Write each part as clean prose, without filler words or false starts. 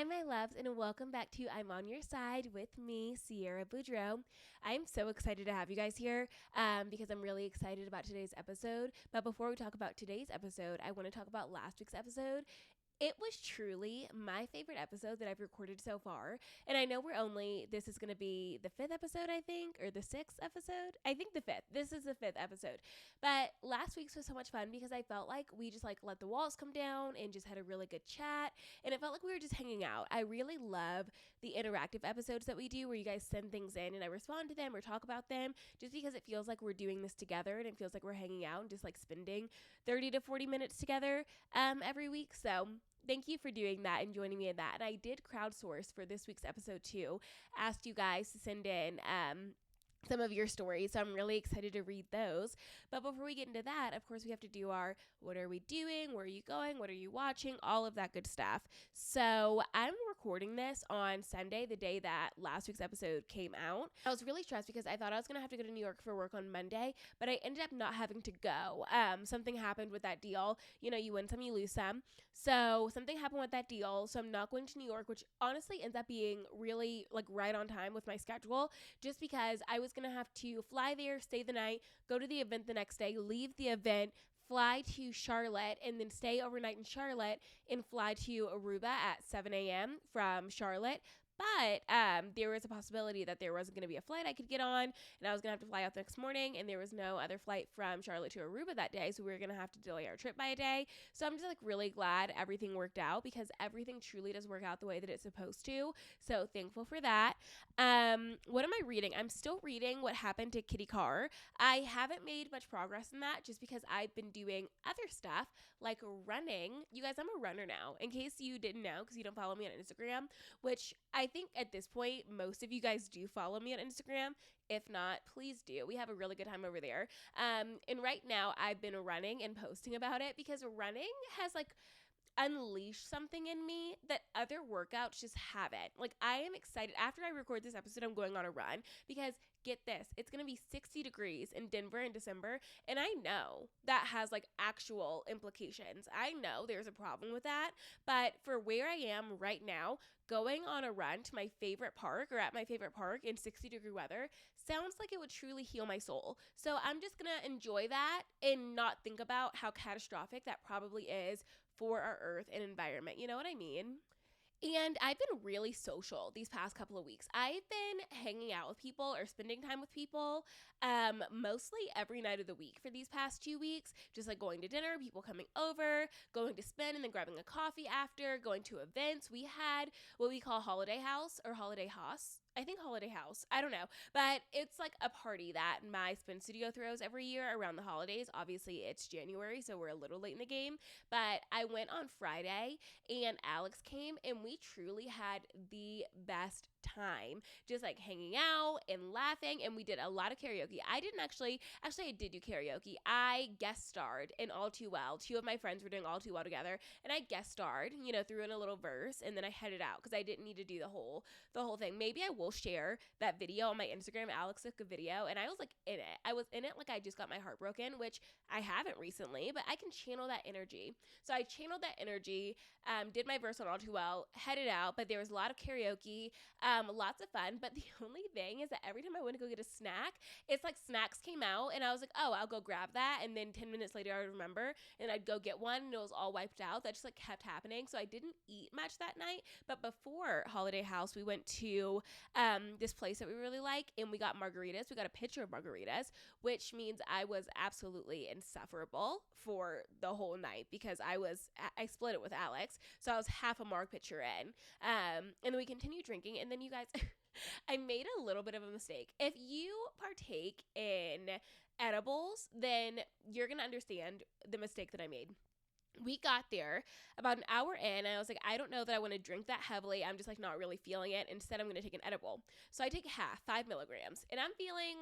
Hi, my loves, and welcome back to I'm on Your Side with me, Sierra Boudreau. I'm so excited to have you guys here because I'm really excited about today's episode. But before we talk about today's episode, I want to talk about last week's episode. It was truly my favorite episode that I've recorded so far. And I know this is going to be the fifth episode, I think, or the sixth episode. I think the fifth. This is the fifth episode. But last week's was so much fun because I felt like we just let the walls come down and just had a really good chat. And it felt like we were just hanging out. I really love the interactive episodes that we do where you guys send things in and I respond to them or talk about them just because it feels like we're doing this together and it feels like we're hanging out and just spending 30 to 40 minutes together every week. So thank you for doing that and joining me in that. And I did crowdsource for this week's episode too. Asked you guys to send in some of your stories. So I'm really excited to read those. But before we get into that, of course, we have to do our what are we doing? Where are you going? What are you watching? All of that good stuff. So I'm recording this on Sunday, the day that last week's episode came out. I was really stressed because I thought I was going to have to go to New York for work on Monday, but I ended up not having to go. Something happened with that deal. You know, you win some, you lose some. So something happened with that deal. So I'm not going to New York, which honestly ends up being really right on time with my schedule, just because I was going to have to fly there, stay the night, go to the event the next day, leave the event, fly to Charlotte, and then stay overnight in Charlotte and fly to Aruba at 7 a.m. from Charlotte. But there was a possibility that there wasn't going to be a flight I could get on, and I was going to have to fly out the next morning, and there was no other flight from Charlotte to Aruba that day, so we were going to have to delay our trip by a day. So I'm just really glad everything worked out because everything truly does work out the way that it's supposed to. So thankful for that. What am I reading? I'm still reading What Happened to Kitty Carr. I haven't made much progress in that just because I've been doing other stuff like running. You guys, I'm a runner now, in case you didn't know because you don't follow me on Instagram, which I think at this point, most of you guys do follow me on Instagram. If not, please do. We have a really good time over there. And right now I've been running and posting about it because running has unleash something in me that other workouts just haven't. I am excited. After I record this episode, I'm going on a run because get this, it's going to be 60 degrees in Denver in December. And I know that has actual implications. I know there's a problem with that. But for where I am right now, going on a run to my favorite park or at my favorite park in 60-degree weather sounds like it would truly heal my soul. So I'm just going to enjoy that and not think about how catastrophic that probably is for our earth and environment. You know what I mean? And I've been really social these past couple of weeks. I've been hanging out with people or spending time with people mostly every night of the week for these past 2 weeks. Just going to dinner, people coming over, going to spend and then grabbing a coffee after, going to events. We had what we call Holiday House or Holiday House. I think Holiday House. I don't know. But it's a party that my spin studio throws every year around the holidays. Obviously, it's January, so we're a little late in the game. But I went on Friday and Alex came and we truly had the best time just hanging out and laughing, and we did a lot of karaoke. I didn't actually I did do karaoke. I guest starred in All Too Well. Two of my friends were doing All Too Well together, and I guest starred, threw in a little verse, and then I headed out because I didn't need to do the whole thing. Maybe I will share that video on my Instagram. Alex took a video and I was in it. I was in it I just got my heart broken, which I haven't recently, but I can channel that energy. So I channeled that energy, did my verse on All Too Well, headed out, but there was a lot of karaoke, lots of fun. But the only thing is that every time I went to go get a snack, it's snacks came out and I was oh, I'll go grab that. And then 10 minutes later, I would remember and I'd go get one and it was all wiped out. That just kept happening. So I didn't eat much that night. But before Holiday House, we went to this place that we really like and we got margaritas. We got a pitcher of margaritas, which means I was absolutely insufferable for the whole night because I split it with Alex. So I was half a marg pitcher in. And then we continued drinking. And then you guys, I made a little bit of a mistake. If you partake in edibles, then you're going to understand the mistake that I made. We got there about an hour in and I was I don't know that I want to drink that heavily. I'm just not really feeling it. Instead, I'm going to take an edible. So I take half, 5 milligrams, and I'm feeling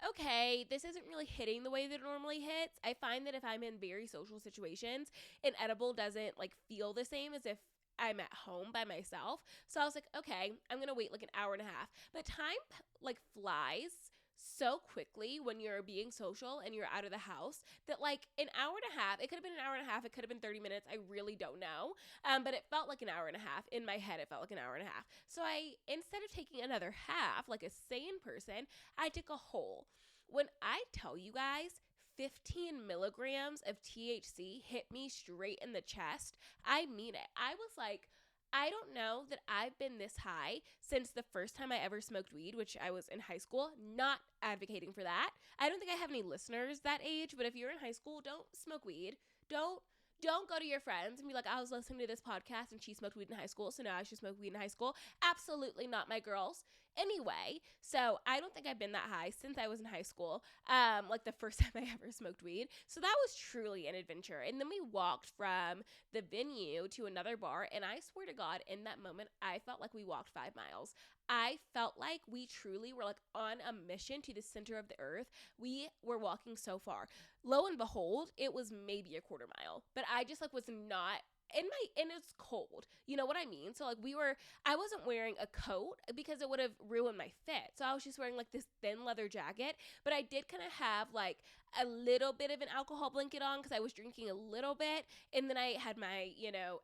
okay, this isn't really hitting the way that it normally hits. I find that if I'm in very social situations, an edible doesn't feel the same as if I'm at home by myself. So I was okay, I'm going to wait an hour and a half. But time flies so quickly when you're being social and you're out of the house that like an hour and a half, it could have been an hour and a half, it could have been 30 minutes, I really don't know. But it felt like an hour and a half. In my head, it felt like an hour and a half. So instead of taking another half, like a sane person, I took a whole. When I tell you guys, 15 milligrams of THC hit me straight in the chest, I mean it. I was like, I don't know that I've been this high since the first time I ever smoked weed, which I was in high school. Not advocating for that. I don't think I have any listeners that age, but if you're in high school, don't smoke weed. Don't go to your friends and be like, I was listening to this podcast and she smoked weed in high school, so now I should smoke weed in high school. Absolutely not, my girls. Anyway, so I don't think I've been that high since I was in high school, like the first time I ever smoked weed. So that was truly an adventure. And then we walked from the venue to another bar, and I swear to God, in that moment, I felt like we walked 5 miles. I felt like we truly were like on a mission to the center of the earth. We were walking so far. Lo and behold, it was maybe a quarter mile, but I just like was not and it's cold. You know what I mean? So like I wasn't wearing a coat because it would have ruined my fit. So I was just wearing like this thin leather jacket, but I did kind of have like a little bit of an alcohol blanket on because I was drinking a little bit. And then I had my,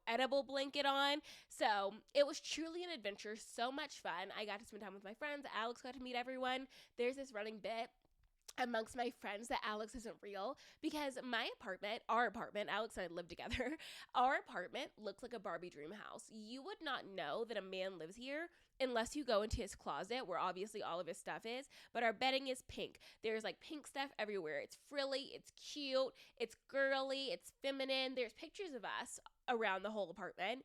edible blanket on. So it was truly an adventure. So much fun. I got to spend time with my friends. Alex got to meet everyone. There's this running bit amongst my friends that Alex isn't real because our apartment, Alex and I live together, our apartment looks like a Barbie dream house. You would not know that a man lives here unless you go into his closet where obviously all of his stuff is, but our bedding is pink. There's like pink stuff everywhere. It's frilly, it's cute, it's girly, it's feminine. There's pictures of us around the whole apartment.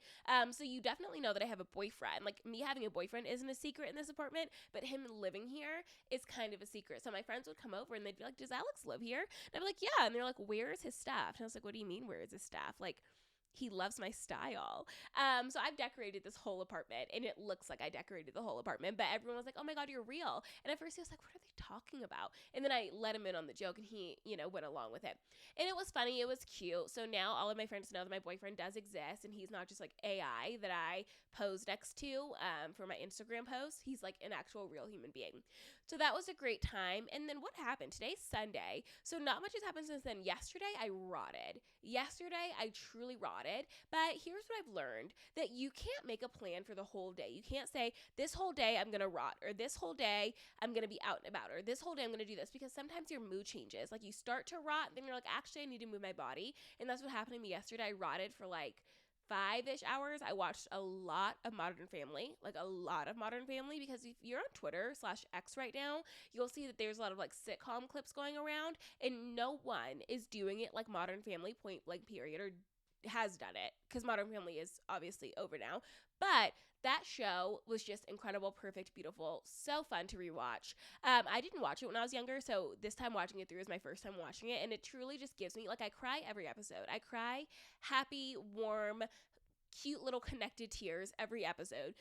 So you definitely know that I have a boyfriend. Like me having a boyfriend isn't a secret in this apartment, but him living here is kind of a secret. So my friends would come over and they'd be like, does Alex live here? And I'd be like, yeah. And they're like, where is his stuff? And I was like, what do you mean, where is his stuff? Like, he loves my style. So I've decorated this whole apartment and it looks like I decorated the whole apartment, but everyone was like, oh my God, you're real. And at first he was like, what are they talking about? And then I let him in on the joke and he, went along with it. And it was funny. It was cute. So now all of my friends know that my boyfriend does exist and he's not just like AI that I pose next to for my Instagram posts. He's like an actual real human being. So that was a great time. And then what happened? Today's Sunday. So not much has happened since then. Yesterday I rotted. Yesterday I truly rotted. But here's what I've learned, that you can't make a plan for the whole day. You can't say this whole day I'm going to rot, or this whole day I'm going to be out and about, or this whole day I'm going to do this, because sometimes your mood changes. Like you start to rot, then you're like, actually I need to move my body. And that's what happened to me yesterday. I rotted for like 5-ish hours. I watched a lot of Modern Family, because if you're on Twitter/X right now, you'll see that there's a lot of like sitcom clips going around and no one is doing it like Modern Family, point blank period, or has done it, because Modern Family is obviously over now. But that show was just incredible, perfect, beautiful, so fun to rewatch. I didn't watch it when I was younger, so this time watching it through is my first time watching it, and it truly just gives me, like, I cry every episode. I cry happy, warm, cute little connected tears every episode.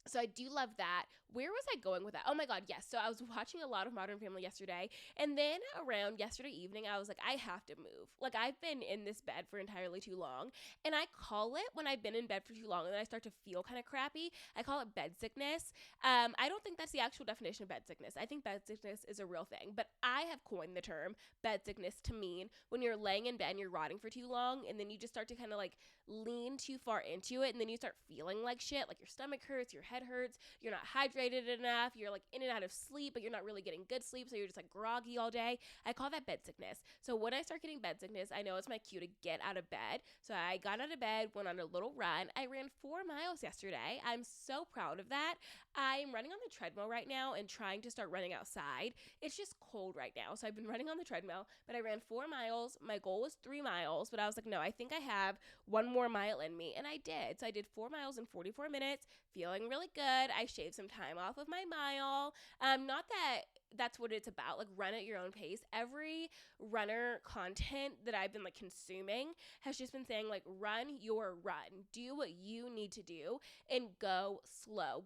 So I do love that. Where was I going with that? Oh my God, yes. So I was watching a lot of Modern Family yesterday. And then around yesterday evening, I was like, I have to move. Like I've been in this bed for entirely too long. And I call it, when I've been in bed for too long and then I start to feel kind of crappy, I call it bed sickness. I don't think that's the actual definition of bed sickness. I think bed sickness is a real thing. But I have coined the term bed sickness to mean when you're laying in bed and you're rotting for too long and then you just start to kind of like lean too far into it and then you start feeling like shit, like your stomach hurts, your head hurts, you're not hydrated enough, you're like in and out of sleep, but you're not really getting good sleep, so you're just like groggy all day. I call that bed sickness. So when I start getting bed sickness, I know it's my cue to get out of bed. So I got out of bed, went on a little run. I ran 4 miles yesterday. I'm so proud of that. I'm running on the treadmill right now and trying to start running outside. It's just cold right now, so I've been running on the treadmill, but I ran 4 miles. My goal was 3 miles, but I was like, no, I think I have 1 more mile in me, and I did. So I did 4 miles in 44 minutes, feeling really good. I shaved some time off of my mile. Not that that's what it's about, like run at your own pace. Every runner content that I've been like consuming has just been saying like run your run, do what you need to do and go slow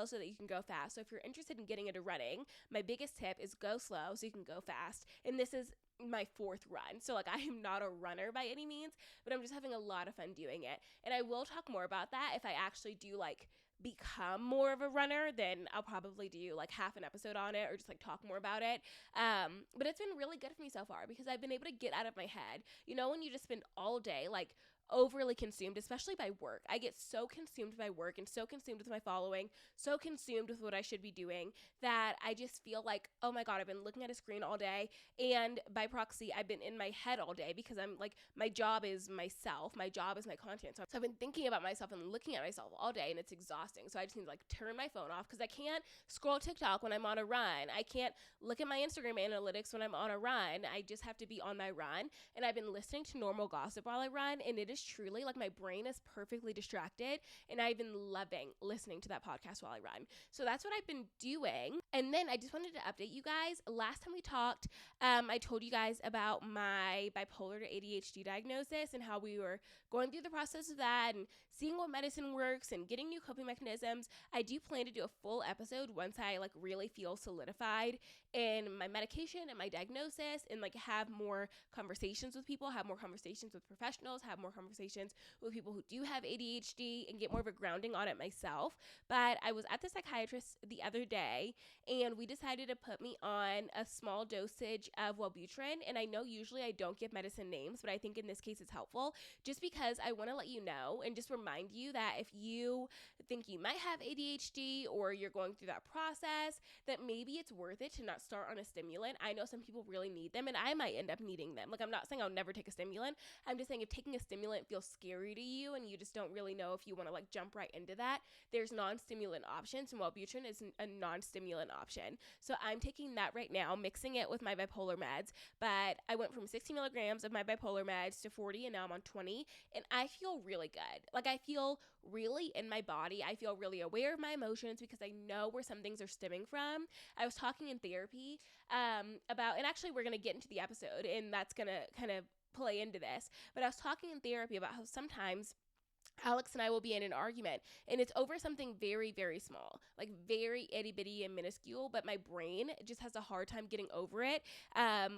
so that you can go fast. So if you're interested in getting into running, my biggest tip is go slow so you can go fast. And this is my fourth run. So like I am not a runner by any means, but I'm just having a lot of fun doing it. And I will talk more about that if I actually do like become more of a runner. Then I'll probably do like half an episode on it or just like talk more about it. But it's been really good for me so far because I've been able to get out of my head. You know, when you just spend all day like overly consumed, especially by work. I get so consumed by work and so consumed with my following, so consumed with what I should be doing that I just feel like, oh my God, I've been looking at a screen all day. And by proxy, I've been in my head all day because I'm like, my job is myself. My job is my content. So I've been thinking about myself and looking at myself all day, and it's exhausting. So I just need to like turn my phone off because I can't scroll TikTok when I'm on a run. I can't look at my Instagram analytics when I'm on a run. I just have to be on my run. And I've been listening to normal gossip while I run, and it is truly like my brain is perfectly distracted, and I've been loving listening to that podcast while I run. So that's what I've been doing. And then I just wanted to update you guys. Last time we talked, I told you guys about my bipolar to ADHD diagnosis and how we were going through the process of that and seeing what medicine works and getting new coping mechanisms. I do plan to do a full episode once I like really feel solidified in my medication and my diagnosis, and like have more conversations with people, have more conversations with professionals, have more conversations with people who do have ADHD, and get more of a grounding on it myself. But I was at the psychiatrist the other day, and we decided to put me on a small dosage of Wellbutrin. And I know usually I don't give medicine names, but I think in this case it's helpful just because I want to let you know and just remind you that if you think you might have ADHD or you're going through that process, that maybe it's worth it to not start on a stimulant. I know some people really need them, and I might end up needing them. Like, I'm not saying I'll never take a stimulant. I'm just saying if taking a stimulant feels scary to you and you just don't really know if you want to like jump right into that, there's non-stimulant options, and Wellbutrin is a non-stimulant option. So I'm taking that right now, mixing it with my bipolar meds. But I went from 60 milligrams of my bipolar meds to 40, and now I'm on 20, and I feel really good. Like, I feel really in my body. I feel really aware of my emotions because I know where some things are stemming from. I was talking in therapy about, and actually we're going to get into the episode, and that's going to kind of play into this, but I was talking in therapy about how sometimes Alex and I will be in an argument, and it's over something very, very small, like very itty bitty and minuscule, but my brain just has a hard time getting over it,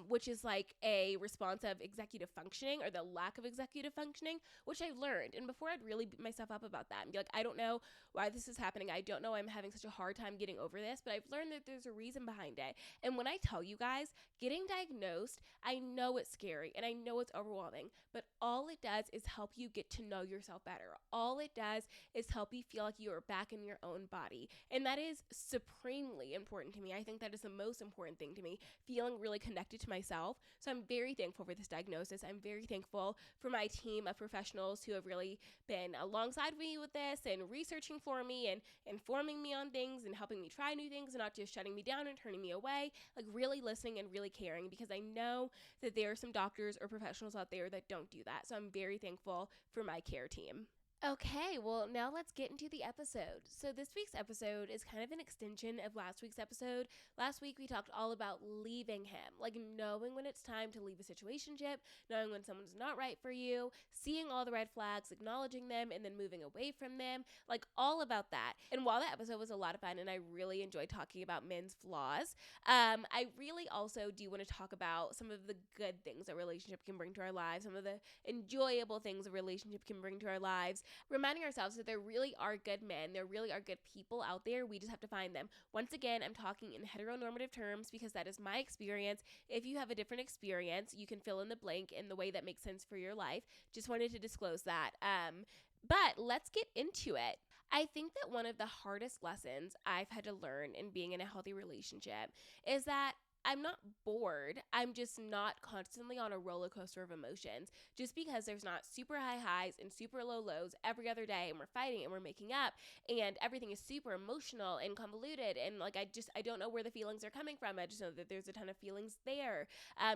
which is like a response of executive functioning or the lack of executive functioning, which I've learned. And before, I'd really beat myself up about that and be like, I don't know why this is happening. I don't know why I'm having such a hard time getting over this, but I've learned that there's a reason behind it. And when I tell you guys, getting diagnosed, I know it's scary and I know it's overwhelming, but all it does is help you get to know yourself better. All it does is help you feel like you are back in your own body. And that is supremely important to me. I think that is the most important thing to me, feeling really connected to myself. So I'm very thankful for this diagnosis. I'm very thankful for my team of professionals who have really been alongside me with this and researching for me and informing me on things and helping me try new things and not just shutting me down and turning me away, like really listening and really caring, because I know that there are some doctors or professionals out there that don't do that. So I'm very thankful for my care team. Okay, well, now let's get into the episode. So this week's episode is kind of an extension of last week's episode. Last week, we talked all about leaving him, like knowing when it's time to leave a situationship, knowing when someone's not right for you, seeing all the red flags, acknowledging them, and then moving away from them, like all about that. And while that episode was a lot of fun and I really enjoyed talking about men's flaws, I really also do want to talk about some of the good things a relationship can bring to our lives, some of the enjoyable things a relationship can bring to our lives, reminding ourselves that there really are good men, there really are good people out there. We just have to find them. Once again, I'm talking in heteronormative terms because that is my experience. If you have a different experience, you can fill in the blank in the way that makes sense for your life. Just wanted to disclose that. But let's get into it. I think that one of the hardest lessons I've had to learn in being in a healthy relationship is that I'm not bored. I'm just not constantly on a roller coaster of emotions. Just because there's not super high highs and super low lows every other day, and we're fighting and we're making up and everything is super emotional and convoluted, and like I don't know where the feelings are coming from. I just know that there's a ton of feelings there.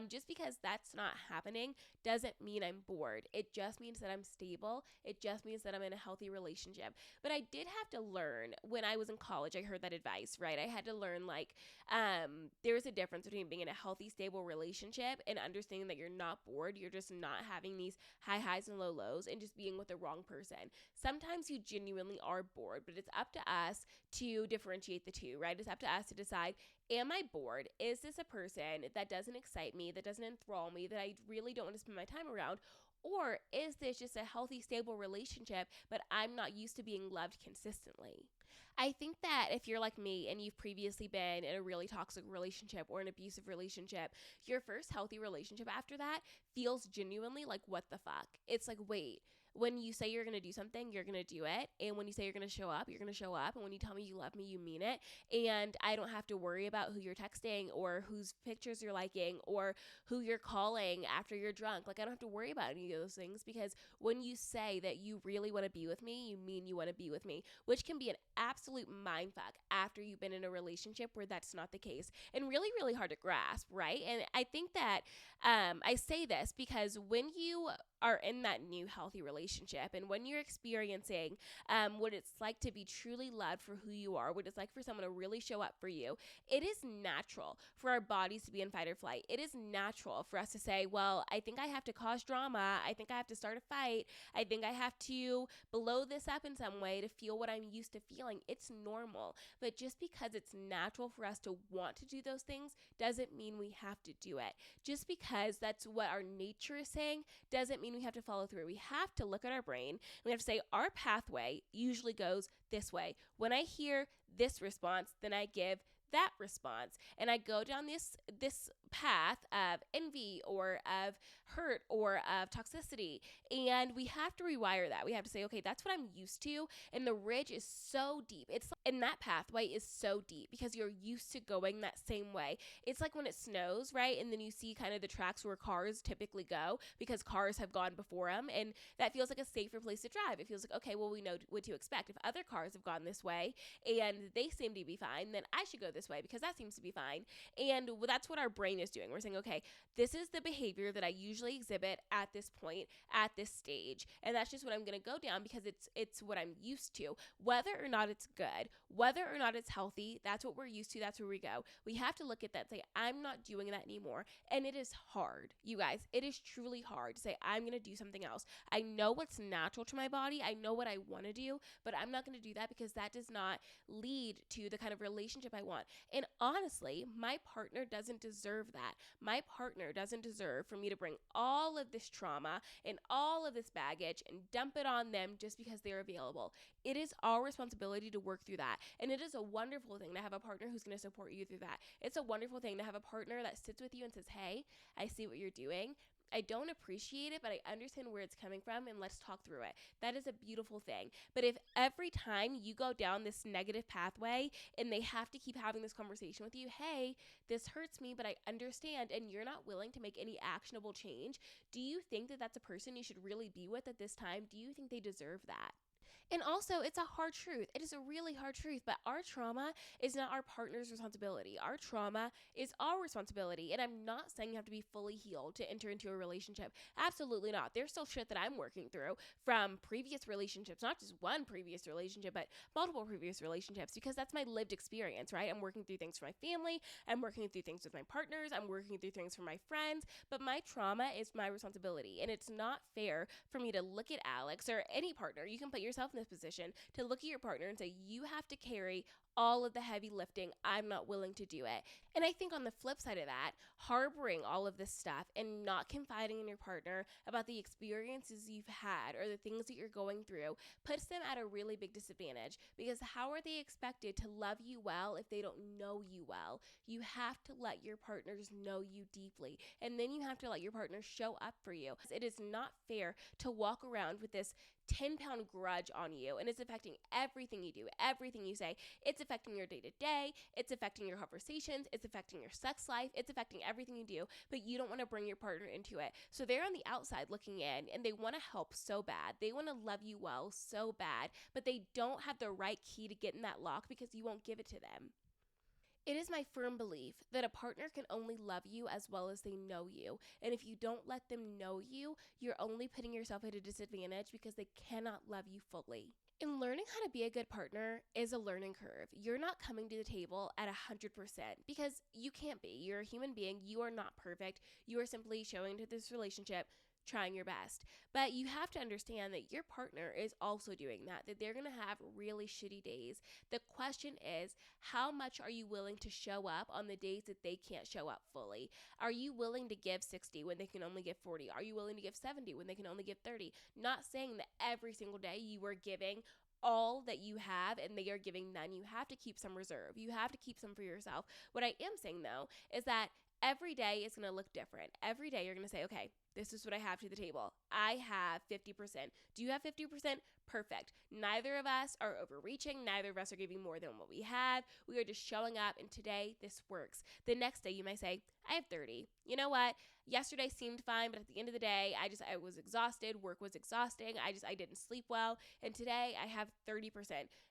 Just because that's not happening doesn't mean I'm bored. It just means that I'm stable. It just means that I'm in a healthy relationship. But I did have to learn when I was in college. I heard that advice, right? I had to learn there's a difference difference between being in a healthy, stable relationship and understanding that you're not bored. You're just not having these high highs and low lows and just being with the wrong person. Sometimes you genuinely are bored, but it's up to us to differentiate the two, right? It's up to us to decide, am I bored? Is this a person that doesn't excite me, that doesn't enthrall me, that I really don't want to spend my time around? Or is this just a healthy, stable relationship, but I'm not used to being loved consistently? I think that if you're like me and you've previously been in a really toxic relationship or an abusive relationship, your first healthy relationship after that feels genuinely like, what the fuck? It's like, wait, when you say you're going to do something, you're going to do it. And when you say you're going to show up, you're going to show up. And when you tell me you love me, you mean it. And I don't have to worry about who you're texting or whose pictures you're liking or who you're calling after you're drunk. Like, I don't have to worry about any of those things, because when you say that you really want to be with me, you mean you want to be with me, which can be an absolute mindfuck after you've been in a relationship where that's not the case, and really, really hard to grasp, right? And I think that I say this because when you are in that new healthy relationship and when you're experiencing what it's like to be truly loved for who you are, what it's like for someone to really show up for you, it is natural for our bodies to be in fight or flight. It is natural for us to say, well, I think I have to cause drama. I think I have to start a fight. I think I have to blow this up in some way to feel what I'm used to feeling. It's normal. But just because it's natural for us to want to do those things doesn't mean we have to do it. Just because that's what our nature is saying doesn't mean we have to follow through. We have to look at our brain and we have to say, our pathway usually goes this way. When I hear this response, then I give that response, and I go down this path of envy or of hurt or of toxicity, and we have to rewire that. We have to say, okay, that's what I'm used to, and the ridge is so deep. It's like, and that pathway is so deep because you're used to going that same way. It's like when it snows, right? And then you see kind of the tracks where cars typically go because cars have gone before them, and that feels like a safer place to drive. It feels like, okay, well, we know what to expect. If other cars have gone this way and they seem to be fine, then I should go this way because that seems to be fine. And that's what our brain is doing. We're saying, okay, this is the behavior that I usually exhibit at this point, at this stage, and that's just what I'm going to go down because it's what I'm used to. Whether or not it's good, whether or not it's healthy, that's what we're used to. That's where we go. We have to look at that and say, I'm not doing that anymore. And it is hard, you guys. It is truly hard to say, I'm going to do something else. I know what's natural to my body. I know what I want to do, but I'm not going to do that because that does not lead to the kind of relationship I want. And honestly, my partner doesn't deserve that. My partner doesn't deserve for me to bring all of this trauma and all of this baggage and dump it on them just because they're available. It is our responsibility to work through that. And it is a wonderful thing to have a partner who's going to support you through that. It's a wonderful thing to have a partner that sits with you and says, hey, I see what you're doing. I don't appreciate it, but I understand where it's coming from, and let's talk through it. That is a beautiful thing. But if every time you go down this negative pathway and they have to keep having this conversation with you, hey, this hurts me, but I understand, and you're not willing to make any actionable change, do you think that that's a person you should really be with at this time? Do you think they deserve that? And also, it's a hard truth. It is a really hard truth, but our trauma is not our partner's responsibility. Our trauma is our responsibility. And I'm not saying you have to be fully healed to enter into a relationship. Absolutely not. There's still shit that I'm working through from previous relationships, not just one previous relationship, but multiple previous relationships, because that's my lived experience, right? I'm working through things for my family. I'm working through things with my partners. I'm working through things for my friends, but my trauma is my responsibility. And it's not fair for me to look at Alex or any partner. You can put yourself in this position to look at your partner and say, you have to carry all of the heavy lifting. I'm not willing to do it. And I think on the flip side of that, harboring all of this stuff and not confiding in your partner about the experiences you've had or the things that you're going through puts them at a really big disadvantage, because how are they expected to love you well if they don't know you well? You have to let your partners know you deeply, and then you have to let your partner show up for you. It is not fair to walk around with this 10-pound grudge on you, and it's affecting everything you do, everything you say. It's affecting your day-to-day, it's affecting your conversations, it's affecting your sex life, it's affecting everything you do, but you don't want to bring your partner into it. So they're on the outside looking in, and they want to help so bad. They want to love you well so bad, but they don't have the right key to get in that lock because you won't give it to them. It is my firm belief that a partner can only love you as well as they know you. And if you don't let them know you, you're only putting yourself at a disadvantage because they cannot love you fully. And learning how to be a good partner is a learning curve. You're not coming to the table at 100% because you can't be. You're a human being. You are not perfect. You are simply showing to this relationship, trying your best. But you have to understand that your partner is also doing that they're going to have really shitty days. The question is, how much are you willing to show up on the days that they can't show up fully? Are you willing to give 60 when they can only give 40? Are you willing to give 70 when they can only give 30? Not saying that every single day you are giving all that you have and they are giving none. You have to keep some reserve. You have to keep some for yourself. What I am saying though is that every day is going to look different. Every day you're going to say, okay, this is what I have to the table. I have 50%. Do you have 50%? Perfect. Neither of us are overreaching. Neither of us are giving more than what we have. We are just showing up, and today this works. The next day you might say, I have 30. You know what? Yesterday seemed fine, but at the end of the day, I was exhausted. Work was exhausting. I didn't sleep well, and today I have 30%.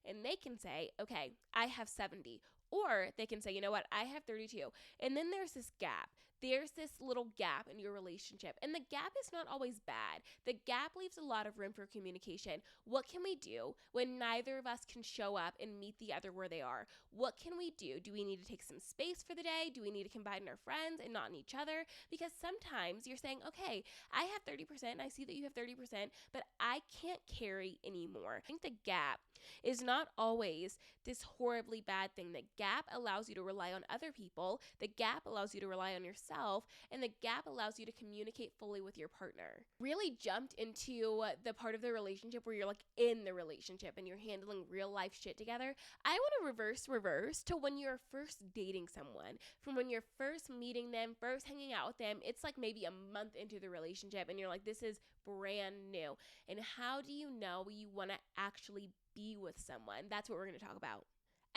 And they can say, okay, I have 70. Or they can say, you know what, I have 32. And then there's this gap. There's this little gap in your relationship. And the gap is not always bad. The gap leaves a lot of room for communication. What can we do when neither of us can show up and meet the other where they are? What can we do? Do we need to take some space for the day? Do we need to confide in our friends and not in each other? Because sometimes you're saying, okay, I have 30% and I see that you have 30%, but I can't carry anymore. I think the gap is not always this horribly bad thing. The gap allows you to rely on other people. The gap allows you to rely on yourself, and the gap allows you to communicate fully with your partner. Really jumped into the part of the relationship where you're like in the relationship and you're handling real life shit together. I want to reverse to when you're first dating someone. From when you're first meeting them, first hanging out with them, it's like maybe a month into the relationship and you're like, this is brand new. And how do you know you want to actually be with someone? That's what we're going to talk about.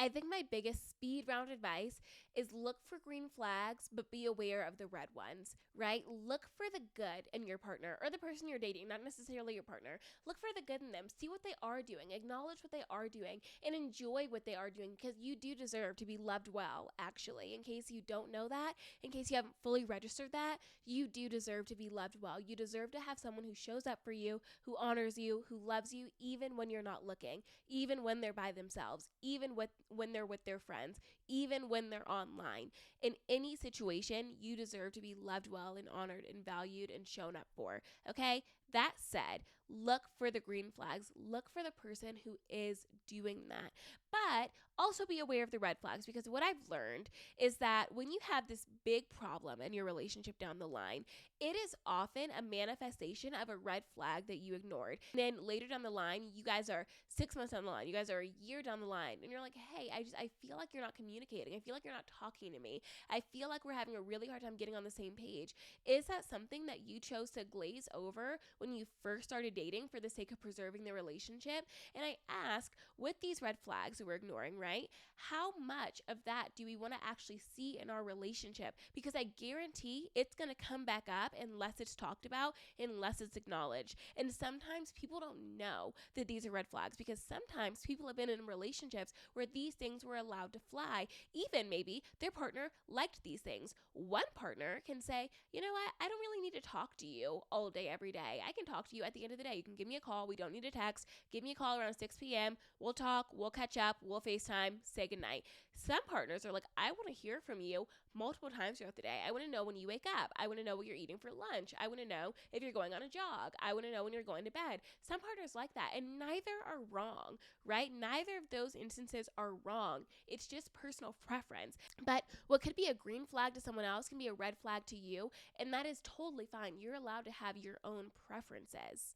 I think my biggest speed round advice is look for green flags, but be aware of the red ones, right? Look for the good in your partner or the person you're dating, not necessarily your partner. Look for the good in them. See what they are doing. Acknowledge what they are doing and enjoy what they are doing, because you do deserve to be loved well, actually. In case you don't know that, in case you haven't fully registered that, you do deserve to be loved well. You deserve to have someone who shows up for you, who honors you, who loves you, even when you're not looking, even when they're by themselves, even when they're with their friends, even when they're online. In any situation, you deserve to be loved well and honored and valued and shown up for. Okay? That said, look for the green flags. Look for the person who is doing that. But also be aware of the red flags, because what I've learned is that when you have this big problem in your relationship down the line, it is often a manifestation of a red flag that you ignored. And then later down the line, you guys are 6 months down the line, you guys are a year down the line, and you're like, hey, I feel like you're not communicating. I feel like you're not talking to me. I feel like we're having a really hard time getting on the same page. Is that something that you chose to glaze over when you first started dating for the sake of preserving the relationship? And I ask, with these red flags that we're ignoring, right? How much of that do we want to actually see in our relationship? Because I guarantee it's going to come back up unless it's talked about, unless it's acknowledged. And sometimes people don't know that these are red flags, because sometimes people have been in relationships where these things were allowed to fly. Even maybe their partner liked these things. One partner can say, you know what? I don't really need to talk to you all day, every day. I can talk to you at the end of the day. You can give me a call. We don't need a text. Give me a call around 6 p.m. We'll talk. We'll catch up. We'll FaceTime. Say goodnight. Some partners are like, I want to hear from you multiple times throughout the day. I want to know when you wake up. I want to know what you're eating for lunch. I want to know if you're going on a jog. I want to know when you're going to bed. Some partners like that, and neither are wrong, right? Neither of those instances are wrong. It's just personal preference. But what could be a green flag to someone else can be a red flag to you, and that is totally fine. You're allowed to have your own preferences.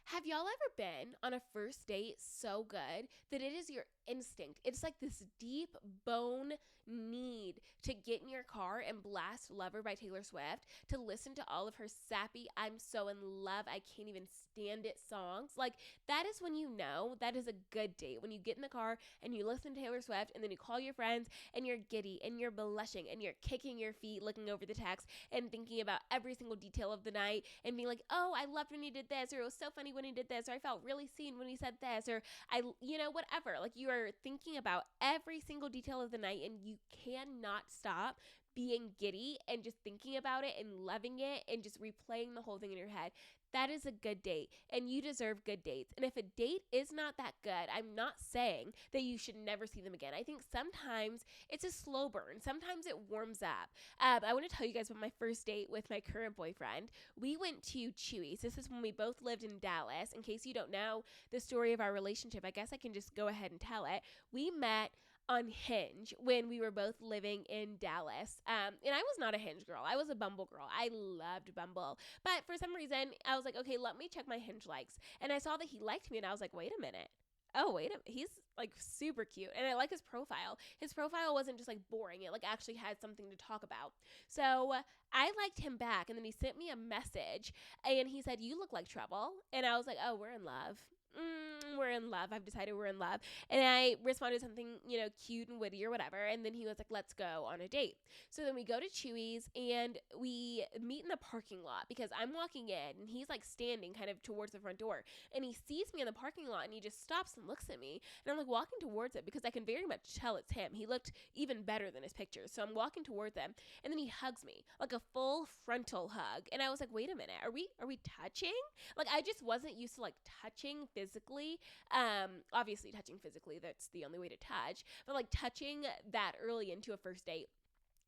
Have y'all ever been on a first date so good that it is your instinct? It's like this deep bone need to get in your car and blast Lover by Taylor Swift, to listen to all of her sappy, I'm so in love, I can't even stand it songs. Like, that is when you know that is a good date. When you get in the car and you listen to Taylor Swift and then you call your friends and you're giddy and you're blushing and you're kicking your feet looking over the text and thinking about every single detail of the night and being like, oh, I loved when he did this, or it was so funny when he did this, or I felt really seen when he said this, or whatever. Like, you are thinking about every single detail of the night and you cannot stop being giddy and just thinking about it and loving it and just replaying the whole thing in your head. that is a good date, and you deserve good dates. And if a date is not that good, I'm not saying that you should never see them again. I think sometimes it's a slow burn. Sometimes it warms up. I want to tell you guys about my first date with my current boyfriend. We went to Chewy's. This is when we both lived in Dallas. In case you don't know the story of our relationship, I guess I can just go ahead and tell it. We met on Hinge when we were both living in Dallas. And I was not a Hinge girl. I was a Bumble girl. I loved Bumble. But for some reason, I was like, okay, let me check my Hinge likes. And I saw that he liked me, and I was like, wait a minute. Oh, wait a minute. He's like super cute. And I like his profile. His profile wasn't just like boring. It like actually had something to talk about. So I liked him back. And then he sent me a message and he said, you look like trouble. And I was like, oh, we're in love. We're in love. I've decided we're in love. And I responded something, cute and witty or whatever. And then he was like, let's go on a date. So then we go to Chewy's and we meet in the parking lot because I'm walking in and he's like standing kind of towards the front door. And he sees me in the parking lot and he just stops and looks at me. And I'm like walking towards it because I can very much tell it's him. He looked even better than his pictures. So I'm walking towards him and then he hugs me like a full frontal hug. And I was like, wait a minute, are we touching? Like I just wasn't used to like touching physically. Obviously touching physically, that's the only way to touch, but like touching that early into a first date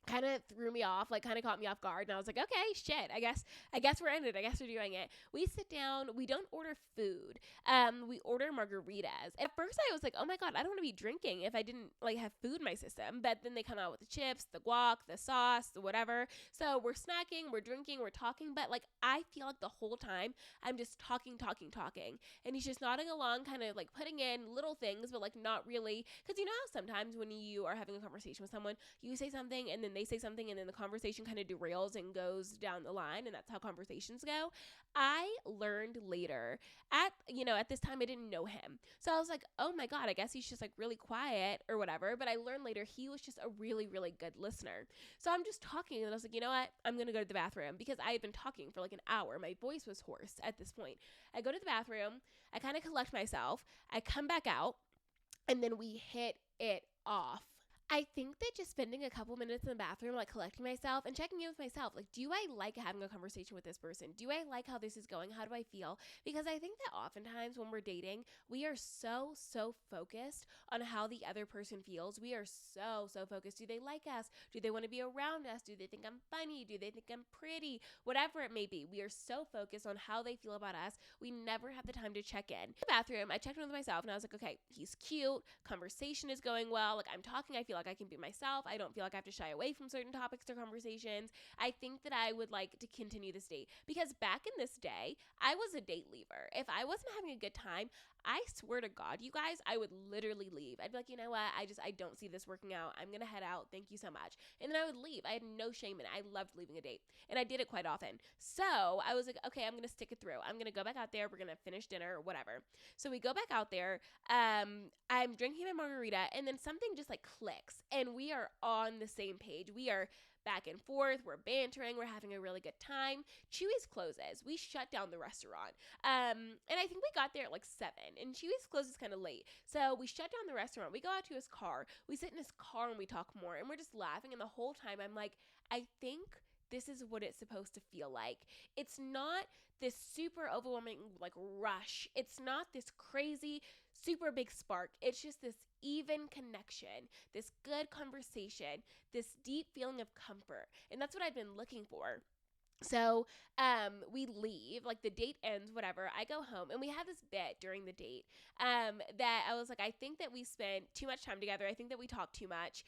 kind of threw me off, like kind of caught me off guard. And I was like, okay, shit, I guess we're in it. I guess we're doing it. We sit down, we don't order food. We order margaritas. At first I was like, oh my God, I don't want to be drinking if I didn't like have food in my system. But then they come out with the chips, the guac, the sauce, the whatever. So we're snacking, we're drinking, we're talking. But like, I feel like the whole time I'm just talking. And he's just nodding along, kind of like putting in little things, but like not really. Cause you know how sometimes when you are having a conversation with someone, you say something and then they say something and then the conversation kind of derails and goes down the line, and that's how conversations go. I learned later at this time I didn't know him. So I was like, oh my God, I guess he's just like really quiet or whatever. But I learned later he was just a really, really good listener. So I'm just talking and I was like, you know what? I'm going to go to the bathroom because I had been talking for like an hour. My voice was hoarse at this point. I go to the bathroom. I kind of collect myself. I come back out and then we hit it off. I think that just spending a couple minutes in the bathroom, like collecting myself and checking in with myself, like, do I like having a conversation with this person? Do I like how this is going? How do I feel? Because I think that oftentimes when we're dating, we are so focused on how the other person feels. We are so focused. Do they like us? Do they want to be around us? Do they think I'm funny? Do they think I'm pretty? Whatever it may be, we are so focused on how they feel about us. We never have the time to check in. In the bathroom, I checked in with myself and I was like, okay, he's cute. Conversation is going well. Like I'm talking, I feel like I can be myself. I don't feel like I have to shy away from certain topics or conversations. I think that I would like to continue this date because back in this day, I was a date leaver. If I wasn't having a good time, I swear to God, you guys, I would literally leave. I'd be like, you know what? I don't see this working out. I'm going to head out. Thank you so much. And then I would leave. I had no shame in it. I loved leaving a date. And I did it quite often. So I was like, okay, I'm going to stick it through. I'm going to go back out there. We're going to finish dinner or whatever. So we go back out there. I'm drinking my margarita and then something just like clicks and we are on the same page. We are back and forth. We're bantering. We're having a really good time. Chewy's closes. We shut down the restaurant. And I think we got there at like 7 and Chewy's closes kind of late. So we shut down the restaurant. We go out to his car. We sit in his car and we talk more and we're just laughing. And the whole time I'm like, I think this is what it's supposed to feel like. It's not this super overwhelming like rush. It's not this crazy super big spark. It's just this even connection, this good conversation, this deep feeling of comfort. And that's what I've been looking for. So we leave, like the date ends, whatever. I go home and we had this bit during the date that I was like, I think that we spent too much time together. I think that we talked too much.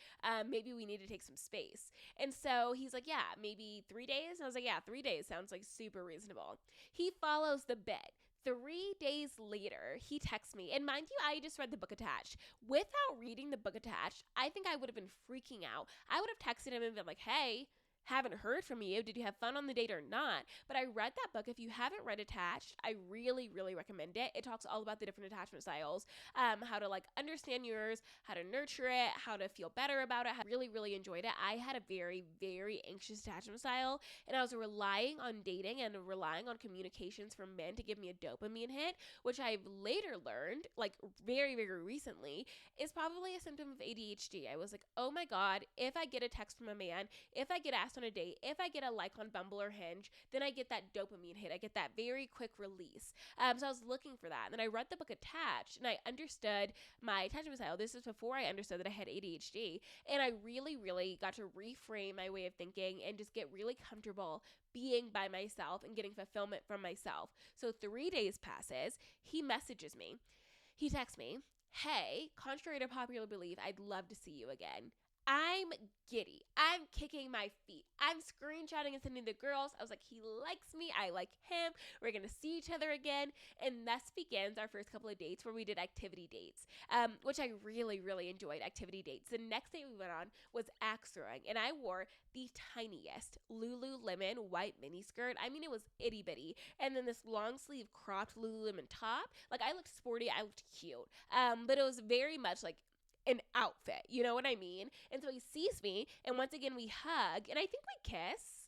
Maybe we need to take some space. And so he's like, yeah, maybe 3 days. And I was like, yeah, 3 days sounds like super reasonable. He follows the bit. 3 days later, he texts me. And mind you, I just read the book attached. Without reading the book attached, I think I would have been freaking out. I would have texted him and been like, hey, haven't heard from you. Did you have fun on the date or not? But I read that book. If you haven't read Attached, I really, really recommend it. It talks all about the different attachment styles, how to like understand yours, how to nurture it, how to feel better about it. I really, really enjoyed it. I had a very, very anxious attachment style, and I was relying on dating and relying on communications from men to give me a dopamine hit, which I've later learned, like very, very recently, is probably a symptom of ADHD. I was like, oh my God, if I get a text from a man, if I get asked asked on a date, if I get a like on Bumble or Hinge, then I get that dopamine hit. I get that very quick release. So I was looking for that. And then I read the book Attached, and I understood my attachment style. This is before I understood that I had ADHD. And I really, really got to reframe my way of thinking and just get really comfortable being by myself and getting fulfillment from myself. So 3 days passes. He messages me. He texts me, hey, contrary to popular belief, I'd love to see you again. I'm giddy. I'm kicking my feet. I'm screenshotting and sending the girls. I was like, he likes me. I like him. We're going to see each other again. And thus begins our first couple of dates where we did activity dates, which I really, really enjoyed, activity dates. The next date we went on was axe throwing, and I wore the tiniest Lululemon white mini skirt. I mean, it was itty bitty. And then this long sleeve cropped Lululemon top. Like, I looked sporty. I looked cute. But it was very much like an outfit, you know what I mean? And so he sees me, and once again we hug, and I think we kiss.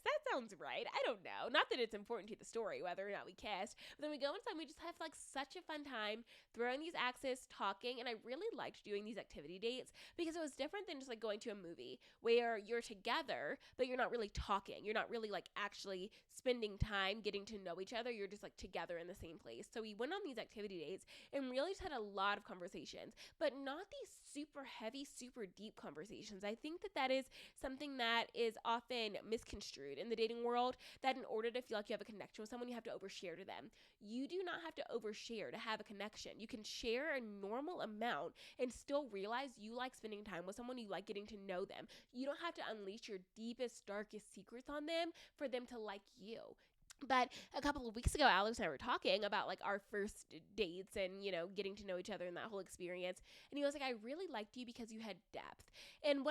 That sounds right. I don't know. Not that it's important to the story whether or not we kissed. But then we go inside, and we just have like such a fun time throwing these axes, talking, and I really liked doing these activity dates because it was different than just like going to a movie where you're together, but you're not really talking. You're not really like actually spending time getting to know each other. You're just like together in the same place. So we went on these activity dates and really just had a lot of conversations, but not these super heavy, super deep conversations. I think that is something that is often misconstrued in the dating world, that in order to feel like you have a connection with someone, you have to overshare to them. You do not have to overshare to have a connection. You can share a normal amount and still realize you like spending time with someone, you like getting to know them. You don't have to unleash your deepest, darkest secrets on them for them to like you. But a couple of weeks ago, Alex and I were talking about like our first dates and, you know, getting to know each other and that whole experience. And he was like, I really liked you because you had depth. And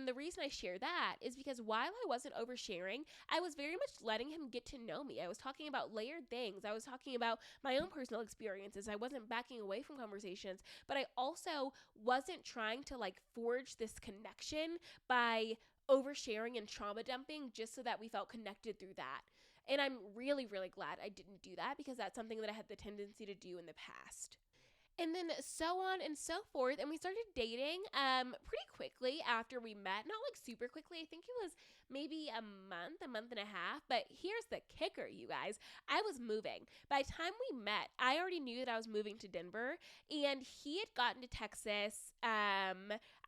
the reason I share that is because while I wasn't oversharing, I was very much letting him get to know me. I was talking about layered things. I was talking about my own personal experiences. I wasn't backing away from conversations, but I also wasn't trying to like forge this connection by oversharing and trauma dumping just so that we felt connected through that. And I'm really, really glad I didn't do that because that's something that I had the tendency to do in the past. And then so on and so forth. And we started dating pretty quickly after we met. Not like super quickly. I think it was maybe a month and a half. But here's the kicker, you guys. I was moving. By the time we met, I already knew that I was moving to Denver. And he had gotten to Texas,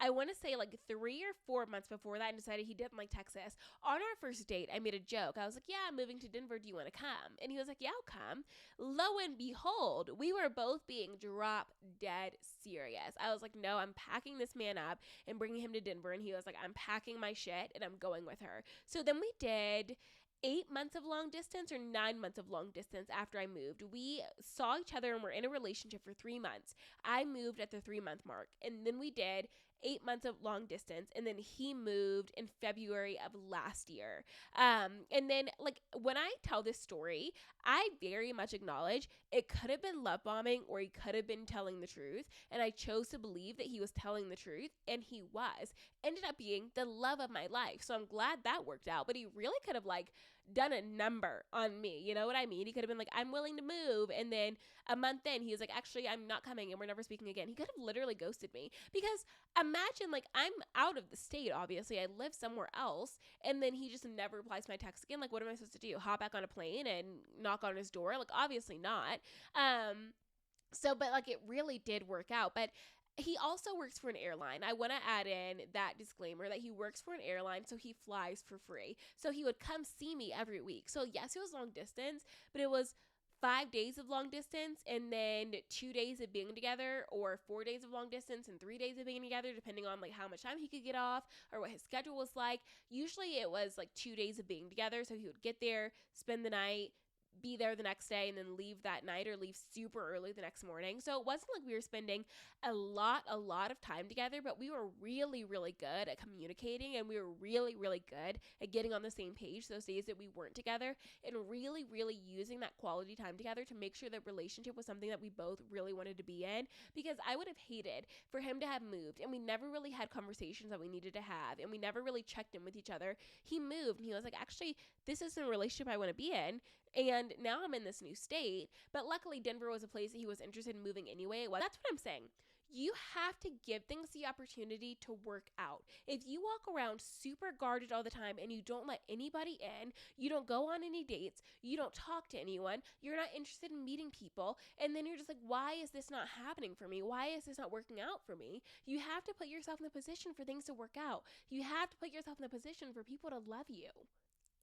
I want to say like 3 or 4 months before that, and decided he didn't like Texas. On our first date, I made a joke. I was like, yeah, I'm moving to Denver. Do you want to come? And he was like, yeah, I'll come. Lo and behold, we were both being drop dead serious. I was like, no, I'm packing this man up and bringing him to Denver. And he was like, I'm packing my shit and I'm going with her. So then we did 8 months of long distance or 9 months of long distance after I moved. We saw each other and were in a relationship for 3 months. I moved at the 3-month mark. And then we did 8 months of long distance, and then he moved in February of last year. And then like when I tell this story, I very much acknowledge it could have been love bombing or he could have been telling the truth, and I chose to believe that he was telling the truth, and he was. Ended up being the love of my life, so I'm glad that worked out. But he really could have like done a number on me, you know what I mean? He could have been like, I'm willing to move, and then a month in, he was like, actually, I'm not coming, and we're never speaking again. He could have literally ghosted me because imagine like I'm out of the state, obviously I live somewhere else, and then he just never replies to my text again. Like, what am I supposed to do? Hop back on a plane and knock on his door? Like, obviously not. But like it really did work out. But he also works for an airline. I want to add in that disclaimer that he works for an airline, so he flies for free. So he would come see me every week. So yes, it was long distance, but it was 5 days of long distance and then 2 days of being together, or 4 days of long distance and 3 days of being together, depending on like how much time he could get off or what his schedule was like. Usually it was like 2 days of being together. So he would get there, spend the night, be there the next day, and then leave that night or leave super early the next morning. So it wasn't like we were spending a lot of time together, but we were really, really good at communicating, and we were really, really good at getting on the same page those days that we weren't together, and really, really using that quality time together to make sure that relationship was something that we both really wanted to be in. Because I would have hated for him to have moved, and we never really had conversations that we needed to have, and we never really checked in with each other. He moved, and he was like, actually, this isn't a relationship I want to be in. And now I'm in this new state. But luckily, Denver was a place that he was interested in moving anyway. Well, that's what I'm saying. You have to give things the opportunity to work out. If you walk around super guarded all the time and you don't let anybody in, you don't go on any dates, you don't talk to anyone, you're not interested in meeting people, and then you're just like, why is this not happening for me? Why is this not working out for me? You have to put yourself in the position for things to work out. You have to put yourself in the position for people to love you.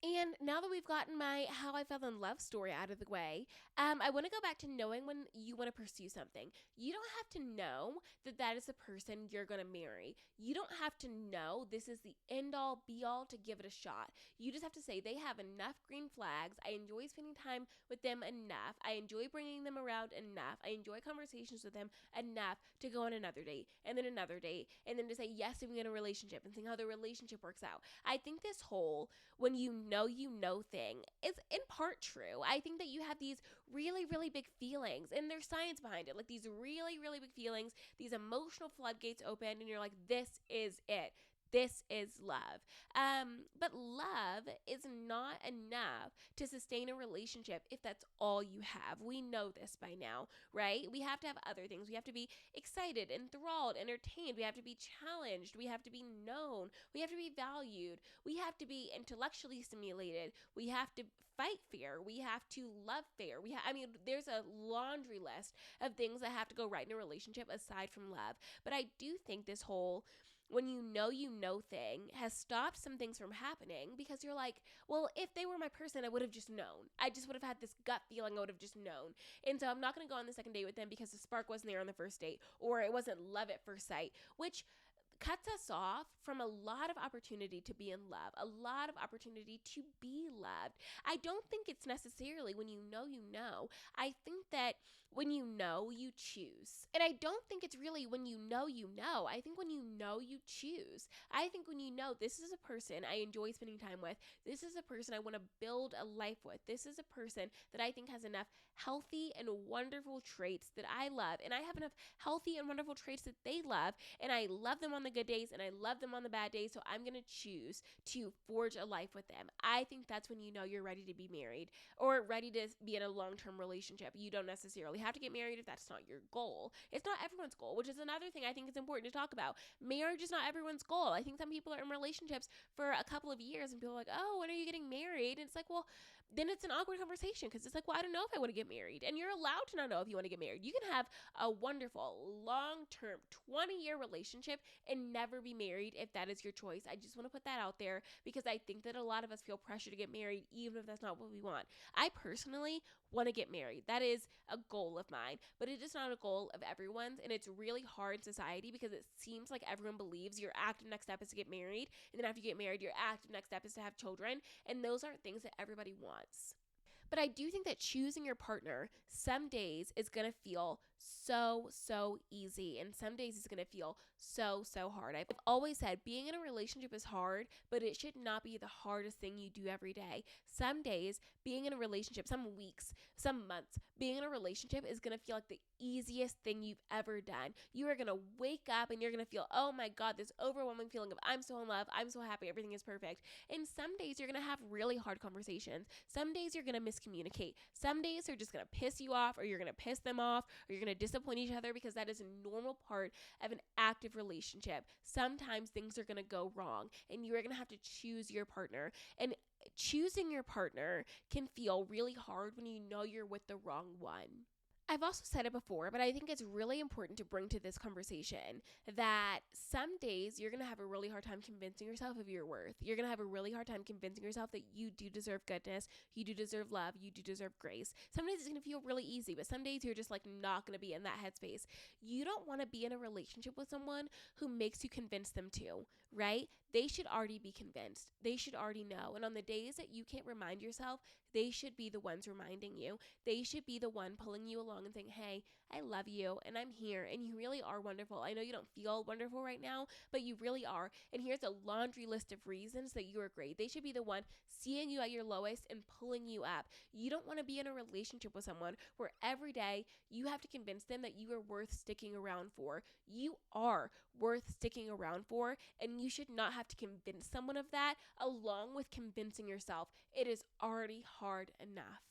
And now that we've gotten my how I fell in love story out of the way, I want to go back to knowing when you want to pursue something. You don't have to know that that is the person you're going to marry. You don't have to know this is the end all be all to give it a shot. You just have to say they have enough green flags. I enjoy spending time with them enough. I enjoy bringing them around enough. I enjoy conversations with them enough to go on another date and then another date and then to say yes and be in a relationship and seeing how the relationship works out. I think this whole when you know thing is in part true. I think that you have these really, really big feelings and there's science behind it. Like these really, really big feelings, these emotional floodgates open and you're like, this is it. This is love. But love is not enough to sustain a relationship if that's all you have. We know this by now, right? We have to have other things. We have to be excited, enthralled, entertained. We have to be challenged. We have to be known. We have to be valued. We have to be intellectually stimulated. We have to fight fear. We have to love fear. There's a laundry list of things that have to go right in a relationship aside from love. But I do think this whole when you know thing has stopped some things from happening because you're like, well, if they were my person, I would have just known. I just would have had this gut feeling I would have just known. And so I'm not going to go on the second date with them because the spark wasn't there on the first date or it wasn't love at first sight, which cuts us off from a lot of opportunity to be in love, a lot of opportunity to be loved. I don't think it's necessarily when you know. I think that when you know, you choose. And I don't think it's really when you know. I think when you know, you choose. I think when you know this is a person I enjoy spending time with, this is a person I want to build a life with, this is a person that I think has enough healthy and wonderful traits that I love, and I have enough healthy and wonderful traits that they love, and I love them on the good days and I love them on the bad days, so I'm going to choose to forge a life with them. I think that's when you know you're ready to be married or ready to be in a long-term relationship. You don't necessarily have to get married if that's not your goal. It's not everyone's goal, which is another thing I think is important to talk about. Marriage is not everyone's goal. I think some people are in relationships for a couple of years and people are like, oh, when are you getting married? And it's like, well, then it's an awkward conversation because it's like, well, I don't know if I want to get married. And you're allowed to not know if you want to get married. You can have a wonderful, long-term, 20-year relationship and never be married if that is your choice. I just want to put that out there because I think that a lot of us feel pressure to get married even if that's not what we want. I personally want to get married. That is a goal of mine, but it is not a goal of everyone's, and it's really hard in society because it seems like everyone believes your active next step is to get married, and then after you get married, your active next step is to have children, and those aren't things that everybody wants. But I do think that choosing your partner some days is going to feel so easy, and some days it's going to feel so hard. I've always said being in a relationship is hard, but it should not be the hardest thing you do every day. Some days being in a relationship, some weeks, some months, being in a relationship is going to feel like the easiest thing you've ever done. You are going to wake up and you're going to feel, oh my God, this overwhelming feeling of I'm so in love, I'm so happy, everything is perfect. And some days you're going to have really hard conversations. Some days you're going to miscommunicate. Some days they're just going to piss you off, or you're going to piss them off, or you're going to disappoint each other, because that is a normal part of an active relationship. Sometimes things are going to go wrong and you are going to have to choose your partner. And choosing your partner can feel really hard when you know you're with the wrong one. I've also said it before, but I think it's really important to bring to this conversation that some days you're going to have a really hard time convincing yourself of your worth. You're going to have a really hard time convincing yourself that you do deserve goodness, you do deserve love, you do deserve grace. Some days it's going to feel really easy, but some days you're just like not going to be in that headspace. You don't want to be in a relationship with someone who makes you convince them to, right? They should already be convinced. They should already know. And on the days that you can't remind yourself, they should be the ones reminding you. They should be the one pulling you along and saying, hey, I love you and I'm here and you really are wonderful. I know you don't feel wonderful right now, but you really are. And here's a laundry list of reasons that you are great. They should be the one seeing you at your lowest and pulling you up. You don't want to be in a relationship with someone where every day you have to convince them that you are worth sticking around for. You are worth sticking around for, and you should not have to convince someone of that along with convincing yourself. It is already hard enough.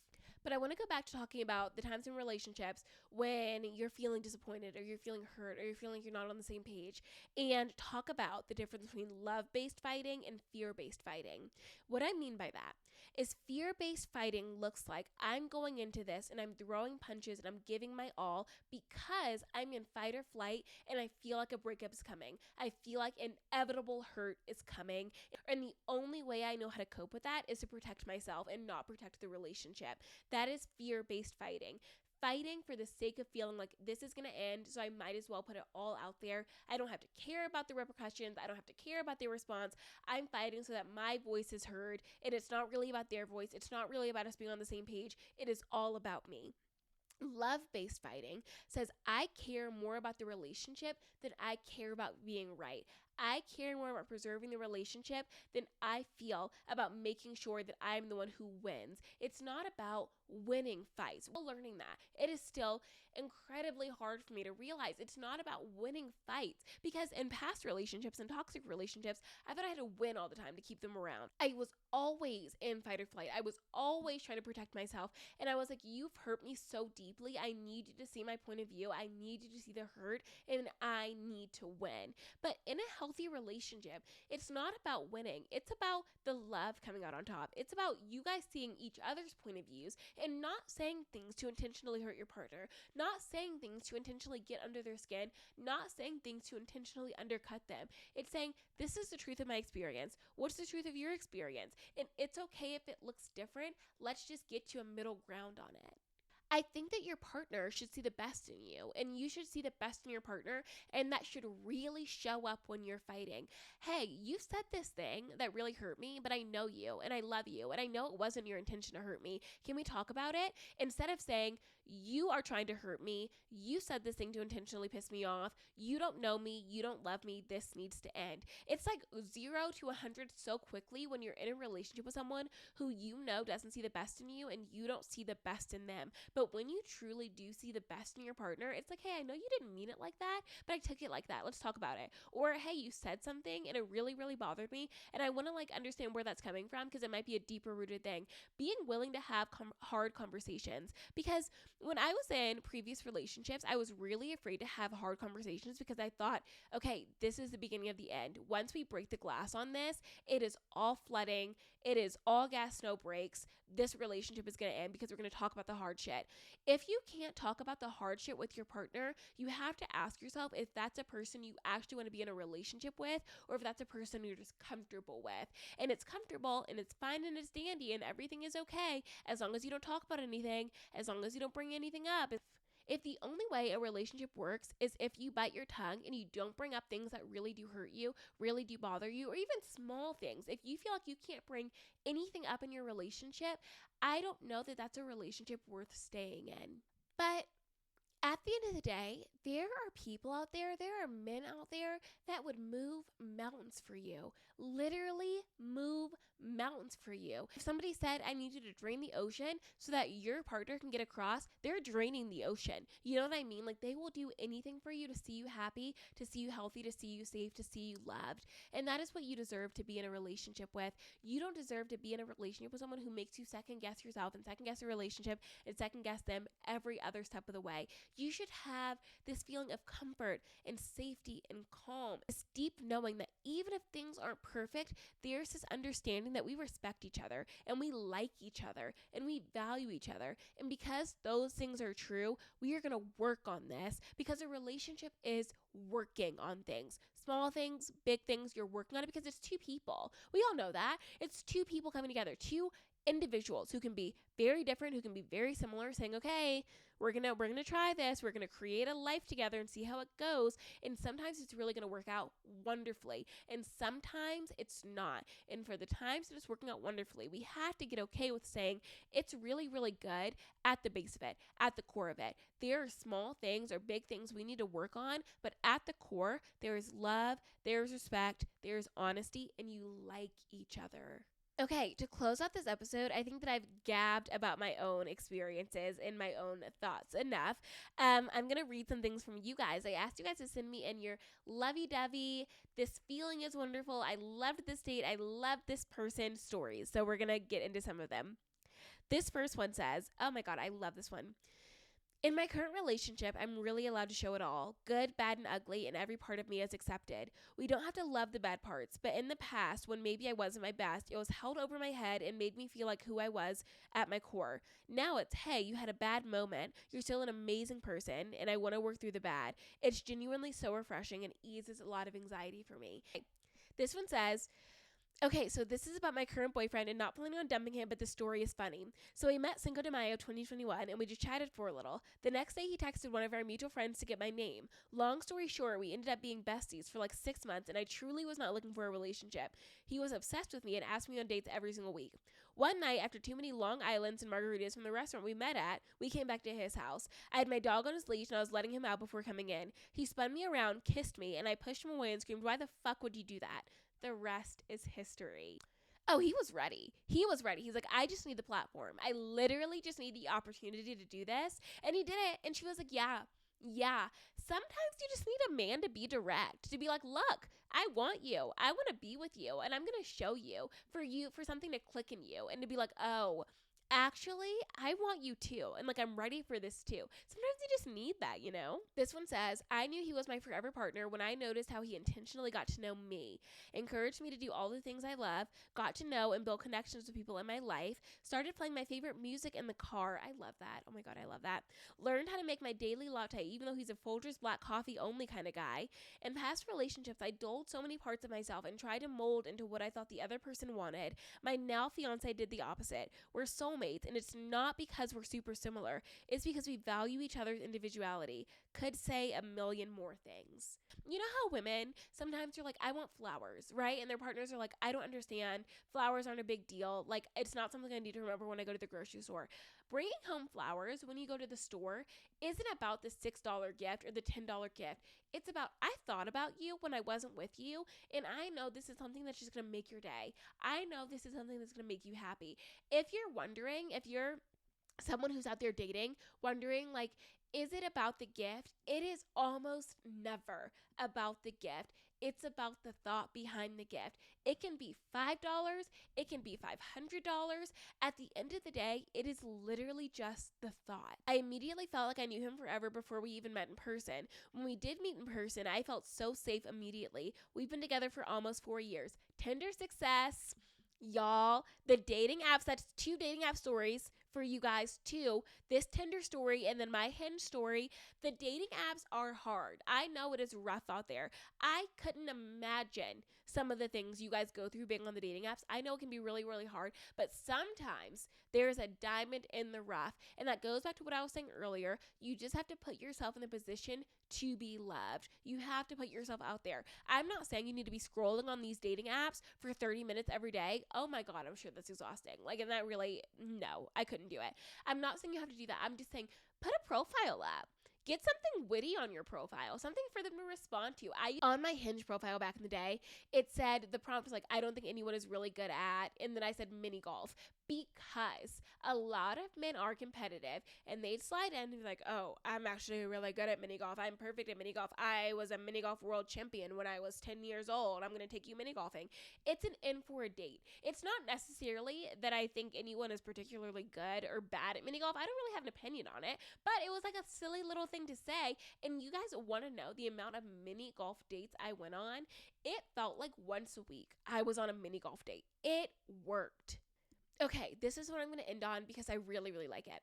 But I want to go back to talking about the times in relationships when you're feeling disappointed or you're feeling hurt or you're feeling like you're not on the same page, and talk about the difference between love-based fighting and fear-based fighting. What I mean by that is fear-based fighting looks like I'm going into this and I'm throwing punches and I'm giving my all because I'm in fight or flight and I feel like a breakup is coming. I feel like inevitable hurt is coming. And the only way I know how to cope with that is to protect myself and not protect the relationship. That is fear-based fighting. Fighting for the sake of feeling like this is going to end, so I might as well put it all out there. I don't have to care about the repercussions. I don't have to care about their response. I'm fighting so that my voice is heard, and it's not really about their voice. It's not really about us being on the same page. It is all about me. Love-based fighting says I care more about the relationship than I care about being right. I care more about preserving the relationship than I feel about making sure that I'm the one who wins. It's not about winning fights. We're learning that. It is still incredibly hard for me to realize it's not about winning fights, because in past relationships and toxic relationships, I thought I had to win all the time to keep them around. I was always in fight or flight. I was always trying to protect myself. And I was like, you've hurt me so deeply. I need you to see my point of view. I need you to see the hurt, and I need to win. But in a healthy relationship, it's not about winning. It's about the love coming out on top. It's about you guys seeing each other's point of views and not saying things to intentionally hurt your partner, not saying things to intentionally get under their skin, not saying things to intentionally undercut them. It's saying, this is the truth of my experience. What's the truth of your experience? And it's okay if it looks different. Let's just get to a middle ground on it. I think that your partner should see the best in you, and you should see the best in your partner, and that should really show up when you're fighting. Hey, you said this thing that really hurt me, but I know you and I love you and I know it wasn't your intention to hurt me. Can we talk about it? Instead of saying, you are trying to hurt me, you said this thing to intentionally piss me off, you don't know me, you don't love me, this needs to end. It's like 0 to 100 so quickly when you're in a relationship with someone who you know doesn't see the best in you and you don't see the best in them. But when you truly do see the best in your partner, it's like, hey, I know you didn't mean it like that, but I took it like that. Let's talk about it. Or, hey, you said something and it really, really bothered me, and I want to understand where that's coming from, because it might be a deeper rooted thing. Being willing to have hard conversations, because when I was in previous relationships, I was really afraid to have hard conversations because I thought, okay, this is the beginning of the end. Once we break the glass on this, it is all flooding. It is all gas, no brakes. This relationship is going to end because we're going to talk about the hard shit. If you can't talk about the hard shit with your partner, you have to ask yourself if that's a person you actually want to be in a relationship with, or if that's a person you're just comfortable with. And it's comfortable and it's fine and it's dandy and everything is okay as long as you don't talk about anything, as long as you don't bring anything up. If the only way a relationship works is if you bite your tongue and you don't bring up things that really do hurt you, really do bother you, or even small things, if you feel like you can't bring anything up in your relationship, I don't know that that's a relationship worth staying in. But at the end of the day, there are people out there, there are men out there that would move mountains for you. Literally move mountains for you. If somebody said, I need you to drain the ocean so that your partner can get across, they're draining the ocean. You know what I mean? They will do anything for you to see you happy, to see you healthy, to see you safe, to see you loved. And that is what you deserve to be in a relationship with. You don't deserve to be in a relationship with someone who makes you second guess yourself and second guess a relationship and second guess them every other step of the way. You should have this feeling of comfort and safety and calm, this deep knowing that even if things aren't perfect, there's this understanding that we respect each other and we like each other and we value each other. And because those things are true, we are going to work on this, because a relationship is working on things. Small things, big things, you're working on it because it's two people. We all know that. It's two people coming together, two individuals who can be very different, who can be very similar, saying, okay, we're gonna try this. We're gonna create a life together and see how it goes. And sometimes it's really gonna work out wonderfully, and sometimes it's not. And for the times that it's working out wonderfully, we have to get okay with saying it's really, really good at the base of it, at the core of it. There are small things or big things we need to work on, but at the core, there is love, there is respect, there is honesty, and you like each other. Okay, to close out this episode, I think that I've gabbed about my own experiences and my own thoughts enough. I'm going to read some things from you guys. I asked you guys to send me in your lovey-dovey, this feeling is wonderful, I loved this date, I loved this person stories. So we're going to get into some of them. This first one says, oh my God, I love this one. In my current relationship, I'm really allowed to show it all. Good, bad, and ugly, and every part of me is accepted. We don't have to love the bad parts, but in the past, when maybe I wasn't my best, it was held over my head and made me feel like who I was at my core. Now it's, hey, you had a bad moment. You're still an amazing person, and I want to work through the bad. It's genuinely so refreshing and eases a lot of anxiety for me. This one says, okay, so this is about my current boyfriend and not planning on dumping him, but the story is funny. So we met Cinco de Mayo 2021 and we just chatted for a little. The next day he texted one of our mutual friends to get my name. Long story short, we ended up being besties for like 6 months and I truly was not looking for a relationship. He was obsessed with me and asked me on dates every single week. One night, after too many Long Islands and margaritas from the restaurant we met at, we came back to his house. I had my dog on his leash and I was letting him out before coming in. He spun me around, kissed me, and I pushed him away and screamed, "Why the fuck would you do that?" The rest is history. Oh, he was ready. He was ready. He's like, I just need the platform. I literally just need the opportunity to do this. And he did it. And she was like, yeah. Sometimes you just need a man to be direct, to be like, look, I want you. I want to be with you. And I'm going to show you, for something to click in you and to be like, oh, actually, I want you too. And like, I'm ready for this too. Sometimes you just need that, you know? This one says, I knew he was my forever partner when I noticed how he intentionally got to know me, encouraged me to do all the things I love, got to know and build connections with people in my life, started playing my favorite music in the car. I love that. Oh my God, I love that. Learned how to make my daily latte, even though he's a Folgers black coffee only kind of guy. In past relationships, I dulled so many parts of myself and tried to mold into what I thought the other person wanted. My now fiance did the opposite. We're soulmates, and it's not because we're super similar. It's because we value each other's individuality. Could say a million more things. You know how women, sometimes you're like, I want flowers, right? And their partners are like, I don't understand. Flowers aren't a big deal. Like, it's not something I need to remember when I go to the grocery store. Bringing home flowers when you go to the store isn't about the $6 gift or the $10 gift. It's about, I thought about you when I wasn't with you, and I know this is something that's just going to make your day. I know this is something that's going to make you happy. If you're wondering, if you're someone who's out there dating, wondering like, is it about the gift? It is almost never about the gift. It's about the thought behind the gift. It can be $5. It can be $500. At the end of the day, it is literally just the thought. I immediately felt like I knew him forever before we even met in person. When we did meet in person, I felt so safe immediately. We've been together for almost 4 years. Tinder success. Y'all, the dating apps, that's 2 dating app stories for you guys too. This Tinder story and then my Hinge story. The dating apps are hard. I know it is rough out there. I couldn't imagine some of the things you guys go through being on the dating apps. I know it can be really, really hard, but sometimes there's a diamond in the rough. And that goes back to what I was saying earlier. You just have to put yourself in the position to be loved. You have to put yourself out there. I'm not saying you need to be scrolling on these dating apps for 30 minutes every day. Oh my God, I'm sure that's exhausting. Like, and that really, no, I couldn't do it. I'm not saying you have to do that. I'm just saying put a profile up. Get something witty on your profile, something for them to respond to. On my Hinge profile back in the day, it said, the prompt was like, I don't think anyone is really good at, and then I said mini golf, because a lot of men are competitive and they'd slide in and be like, oh, I'm actually really good at mini golf. I'm perfect at mini golf. I was a mini golf world champion when I was 10 years old. I'm going to take you mini golfing. It's an in for a date. It's not necessarily that I think anyone is particularly good or bad at mini golf. I don't really have an opinion on it, but it was like a silly little thing to say. And you guys want to know the amount of mini golf dates I went on? It felt like once a week I was on a mini golf date. It worked. Okay, this is what I'm going to end on because I really, really like it.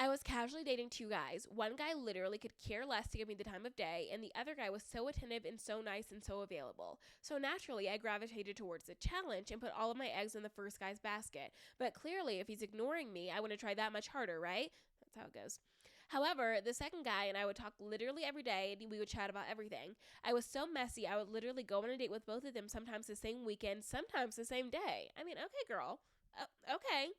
I was casually dating 2 guys. One guy literally could care less to give me the time of day, and the other guy was so attentive and so nice and so available. So naturally, I gravitated towards the challenge and put all of my eggs in the first guy's basket. But clearly, if he's ignoring me, I want to try that much harder, right? That's how it goes. However, the second guy and I would talk literally every day and we would chat about everything. I was so messy, I would literally go on a date with both of them, sometimes the same weekend, sometimes the same day. I mean, okay, girl. Okay.